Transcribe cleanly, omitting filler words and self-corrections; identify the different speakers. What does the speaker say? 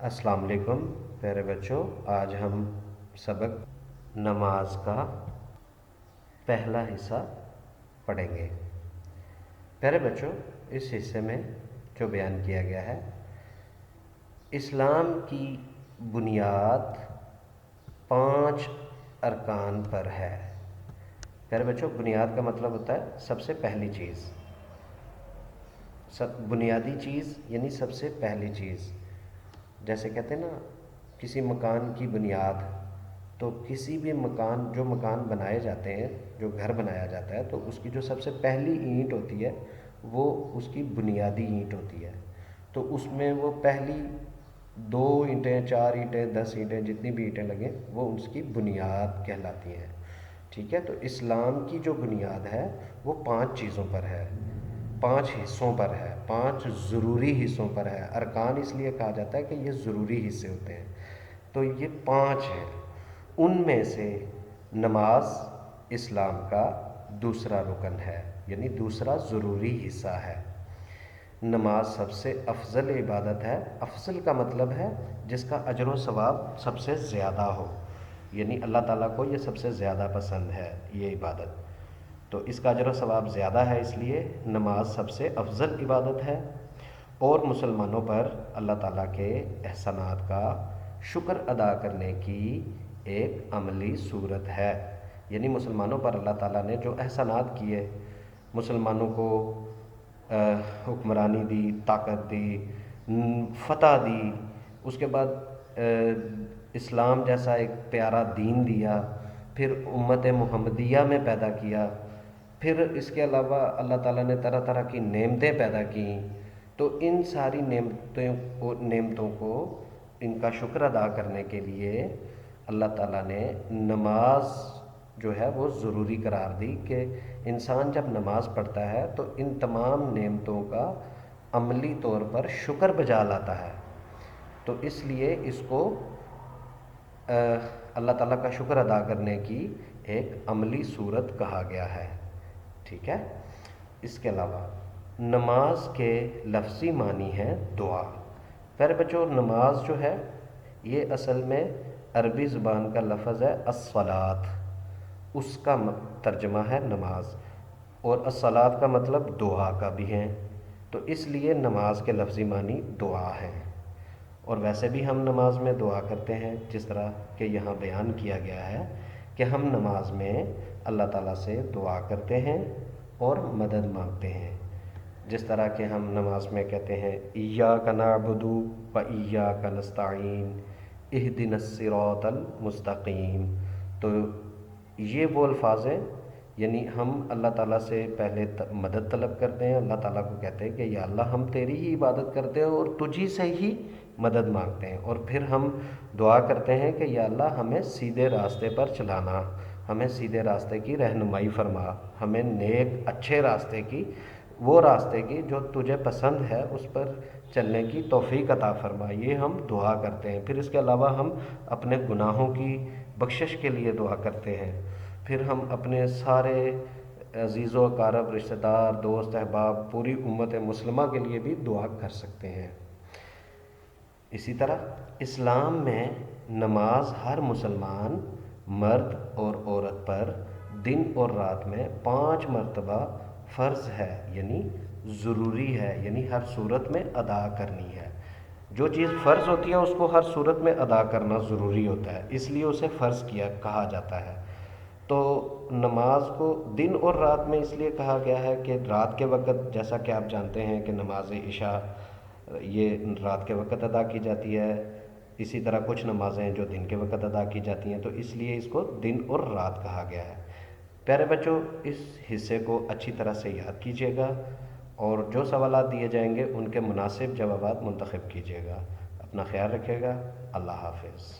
Speaker 1: السلام علیکم پیارے بچوں، آج ہم سبق نماز کا پہلا حصہ پڑھیں گے۔ پیارے بچوں، اس حصے میں جو بیان کیا گیا ہے، اسلام کی بنیاد 5 ارکان پر ہے۔ پیارے بچوں، بنیاد کا مطلب ہوتا ہے سب سے پہلی چیز، بنیادی چیز یعنی سب سے پہلی چیز۔ جیسے کہتے ہیں نا، کسی مکان کی بنیاد، تو کسی بھی مکان بنائے جاتے ہیں، جو گھر بنایا جاتا ہے، تو اس کی جو سب سے پہلی اینٹ ہوتی ہے وہ اس کی بنیادی اینٹ ہوتی ہے۔ تو اس میں وہ پہلی 2 اینٹیں، 4 اینٹیں، 10 اینٹیں، جتنی بھی اینٹیں لگیں وہ اس کی بنیاد کہلاتی ہیں۔ ٹھیک ہے، تو اسلام کی جو بنیاد ہے وہ 5 چیزوں پر ہے، 5 حصوں پر ہے، 5 ضروری حصوں پر ہے۔ ارکان اس لیے کہا جاتا ہے کہ یہ ضروری حصے ہوتے ہیں، تو یہ 5 ہیں۔ ان میں سے نماز اسلام کا دوسرا رکن ہے، یعنی دوسرا ضروری حصہ ہے۔ نماز سب سے افضل عبادت ہے۔ افضل کا مطلب ہے جس کا اجر و ثواب سب سے زیادہ ہو، یعنی اللہ تعالیٰ کو یہ سب سے زیادہ پسند ہے یہ عبادت، تو اس کا اجر و ثواب زیادہ ہے، اس لیے نماز سب سے افضل عبادت ہے۔ اور مسلمانوں پر اللہ تعالیٰ کے احسانات کا شکر ادا کرنے کی ایک عملی صورت ہے، یعنی مسلمانوں پر اللہ تعالیٰ نے جو احسانات کیے، مسلمانوں کو حکمرانی دی، طاقت دی، فتح دی، اس کے بعد اسلام جیسا ایک پیارا دین دیا، پھر امت محمدیہ میں پیدا کیا، پھر اس کے علاوہ اللہ تعالیٰ نے طرح طرح کی نعمتیں پیدا کیں، تو ان ساری نعمتوں کو ان کا شکر ادا کرنے کے لیے اللہ تعالیٰ نے نماز جو ہے وہ ضروری قرار دی کہ انسان جب نماز پڑھتا ہے تو ان تمام نعمتوں کا عملی طور پر شکر بجا لاتا ہے، تو اس لیے اس کو اللہ تعالیٰ کا شکر ادا کرنے کی ایک عملی صورت کہا گیا ہے۔ ٹھیک ہے، اس کے علاوہ نماز کے لفظی معنی ہے دعا۔ پیارے بچوں، نماز جو ہے یہ اصل میں عربی زبان کا لفظ ہے الصلاۃ، اس کا ترجمہ ہے نماز، اور الصلاۃ کا مطلب دعا کا بھی ہے، تو اس لیے نماز کے لفظی معنی دعا ہے۔ اور ویسے بھی ہم نماز میں دعا کرتے ہیں، جس طرح کہ یہاں بیان کیا گیا ہے کہ ہم نماز میں اللہ تعالیٰ سے دعا کرتے ہیں اور مدد مانگتے ہیں، جس طرح کہ ہم نماز میں کہتے ہیں ایاک نعبد و ایاک نستعین اہدنا الصراط المستقیم، تو یہ وہ الفاظ ہیں، یعنی ہم اللہ تعالیٰ سے پہلے مدد طلب کرتے ہیں، اللہ تعالیٰ کو کہتے ہیں کہ یا اللہ ہم تیری ہی عبادت کرتے ہیں اور تجھی سے ہی مدد مانگتے ہیں، اور پھر ہم دعا کرتے ہیں کہ یا اللہ ہمیں سیدھے راستے پر چلانا، ہمیں سیدھے راستے کی رہنمائی فرما، ہمیں نیک اچھے راستے کی، وہ راستے کی جو تجھے پسند ہے اس پر چلنے کی توفیق عطا فرما، یہ ہم دعا کرتے ہیں۔ پھر اس کے علاوہ ہم اپنے گناہوں کی بخشش کے لیے دعا کرتے ہیں، پھر ہم اپنے سارے عزیز و اقارب، رشتہ دار، دوست احباب، پوری امت مسلمہ کے لیے بھی دعا کر سکتے ہیں۔ اسی طرح اسلام میں نماز ہر مسلمان مرد اور عورت پر دن اور رات میں 5 مرتبہ فرض ہے، یعنی ضروری ہے، یعنی ہر صورت میں ادا کرنی ہے۔ جو چیز فرض ہوتی ہے اس کو ہر صورت میں ادا کرنا ضروری ہوتا ہے، اس لیے اسے فرض کہا جاتا ہے۔ تو نماز کو دن اور رات میں اس لیے کہا گیا ہے کہ رات کے وقت، جیسا کہ آپ جانتے ہیں کہ نماز عشاء یہ رات کے وقت ادا کی جاتی ہے، اسی طرح کچھ نمازیں جو دن کے وقت ادا کی جاتی ہیں، تو اس لیے اس کو دن اور رات کہا گیا ہے۔ پیارے بچوں، اس حصے کو اچھی طرح سے یاد کیجیے گا، اور جو سوالات دیے جائیں گے ان کے مناسب جوابات منتخب کیجیے گا۔ اپنا خیال رکھیے گا۔ اللہ حافظ۔